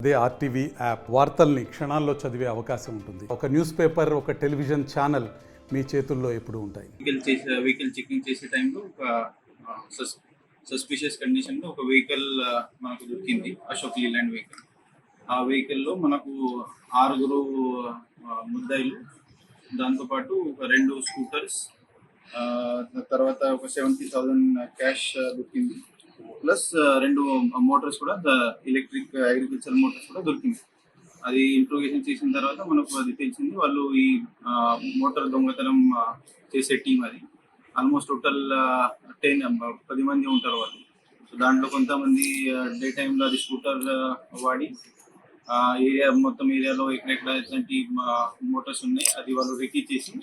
అదే RTV app వార్తల్ని క్షణాల్లో చదివే అవకాశం ఉంటుంది. ఒక న్యూస్ పేపర్, ఒక టెలివిజన్ ఛానల్ మీ చేతుల్లో ఎప్పుడూ ఉంటాయి. వెహికల్ చెకింగ్ చేసే టైంలో ఒక సస్పిషియస్ కండిషన్లో ఒక వెహికల్ మనకు దొరికింది, అశోక్ లీలాండ్ వెహికల్. ఆ వెహికల్లో మనకు 6 ముద్దాయిలు, దాంతోపాటు ఒక 2 స్కూటర్స్, తర్వాత ఒక 70,000 క్యాష్ దొరికింది. ప్లస్ 2 మోటార్స్ కూడా, ఎలక్ట్రిక్ అగ్రికల్చర్ మోటార్స్ కూడా దొరికింది. అది ఇంట్రోగేషన్ చేసిన తర్వాత మనకు అది తెలిసింది, వాళ్ళు ఈ మోటార్ దొంగతనం చేసే టీం అది. ఆల్మోస్ట్ టోటల్ 10 మంది ఉంటారు వాళ్ళు. సో దాంట్లో కొంతమంది డే టైంలో అది స్కూటర్ వాడి మొత్తం ఏరియాలో ఎక్కడెక్కడ ఎట్లాంటి మోటార్స్ ఉన్నాయి అది వాళ్ళు రెక్కి చేసి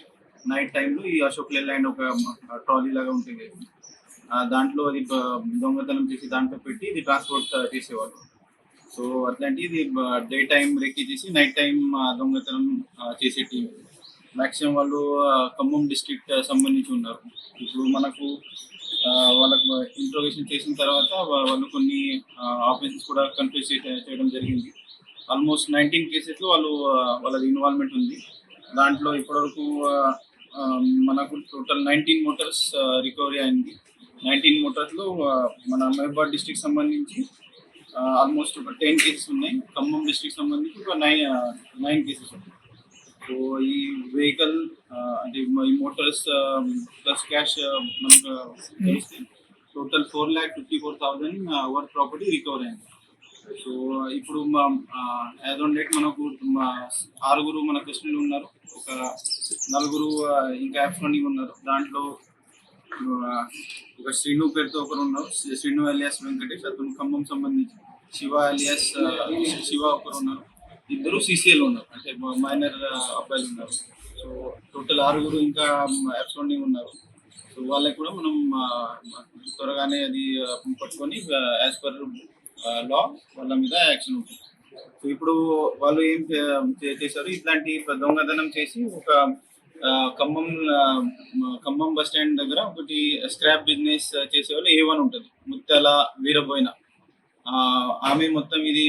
నైట్ టైంలో ఈ అశోక్ లేలాండ్ ఒక ట్రాలీ లాగా ఉంటుంది, దాంట్లో అది దొంగతనం చేసి దాంట్లో పెట్టి ఇది ట్రాన్స్పోర్ట్ చేసేవాళ్ళు. సో అట్లాంటిది డే టైం రెక్కి చేసి నైట్ టైం దొంగతనం చేసే టీం. మ్యాక్సిమం వాళ్ళు ఖమ్మం డిస్ట్రిక్ట్ సంబంధించి ఉన్నారు. ఇప్పుడు మనకు వాళ్ళకు ఇంట్రోగేషన్ చేసిన తర్వాత వాళ్ళు కొన్ని ఆఫెన్సెస్ కూడా కన్ఫ్యూజ్ చేయడం జరిగింది. ఆల్మోస్ట్ 19 కేసెస్లో వాళ్ళది ఇన్వాల్వ్మెంట్ ఉంది. దాంట్లో ఇప్పటివరకు మనకు టోటల్ 19 మోటార్స్ రికవరీ అయింది. 19 మోటార్స్లో మన మహబూబాద్ డిస్ట్రిక్ట్ సంబంధించి ఆల్మోస్ట్ ఒక 10 కేసెస్ ఉన్నాయి. ఖమ్మం డిస్ట్రిక్ట్ సంబంధించి ఒక 9 కేసెస్ ఉన్నాయి. సో ఈ వెహికల్ అంటే ఈ మోటార్స్ ప్లస్ క్యాష్ మనకు తెలిస్తే టోటల్ 4,54,000 వర్త్ ప్రాపర్టీ రికవర్ అయింది. సో ఇప్పుడు యాజ్ ఆన్ డేట్ మనకు 6 మన కస్టడీలో ఉన్నారు, ఒక 4 ఇంకా అబ్స్కాండింగ్ ఉన్నారు. దాంట్లో ఒక శ్రీను పేరుతో ఒకరు ఉన్నారు, శ్రీను అలియాస్ వెంకటేష్, అతను ఖమ్మం సంబంధించి. శివ అలియాస్ శివ ఒకరు ఉన్నారు. 2 CCL ఉన్నారు, అంటే మైనర్ అబ్బాయిలు ఉన్నారు. సో టోటల్ 6 ఇంకా అబ్స్కాండింగ్ ఉన్నారు. సో వాళ్ళకి కూడా మనం త్వరగానే అది పట్టుకొని యాజ్ పర్ లా వాళ్ళ మీద యాక్షన్ ఉంటుంది. సో ఇప్పుడు వాళ్ళు ఏం చేశారు, ఇట్లాంటి దొంగతనం చేసి ఒక ఖమ్మం బస్ స్టాండ్ దగ్గర ఒకటి స్క్రాప్ బిజినెస్ చేసేవాళ్ళు A1 ఉంటుంది, ముత్యాల వీరబోయిన. ఆమె మొత్తం ఇది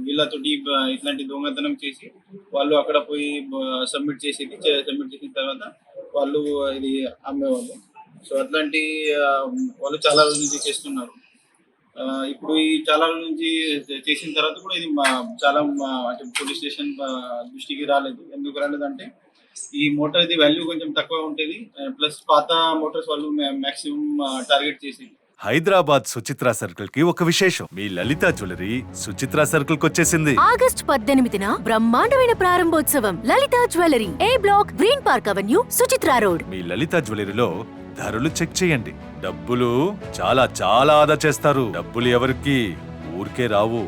వీళ్ళతోటి ఇట్లాంటి దొంగతనం చేసి వాళ్ళు అక్కడ పోయి సబ్మిట్ చేసిన తర్వాత వాళ్ళు ఇది అమ్మేవాళ్ళు. సో అట్లాంటి వాళ్ళు చాలా రోజుల నుంచి చేస్తున్నారు. ఇప్పుడు ఈ చాలా రోజుల నుంచి చేసిన తర్వాత కూడా ఇది చాలా అంటే పోలీస్ స్టేషన్ దృష్టికి రాలేదు. ఎందుకు రాలేదంటే ఈ మోటార్ ఇది వాల్యూ కొంచెం తక్కువ ఉంటుంది, ప్లస్ పాత మోటార్స్ వాళ్ళు మాక్సిమం టార్గెట్ చేసి. హైదరాబాద్ సుచిత్ర సర్కిల్ కి ఒక విశేషం, మీ లలిత జ్యువెలరీ సుచిత్ర సర్కిల్ కి వచ్చేసింది. ఆగస్ట్ 18న బ్రహ్మాండమైన ప్రారంభోత్సవం. Lalitha jewellery, A block, green park avenue, Suchitra road. మీ లలిత జ్యువెలరీలో ధరలు చెక్ చేయండి. డబ్బులు చాలా చాలా ఆదా చేస్తారు. డబ్బులు ఎవరికి ఊరికే రావు.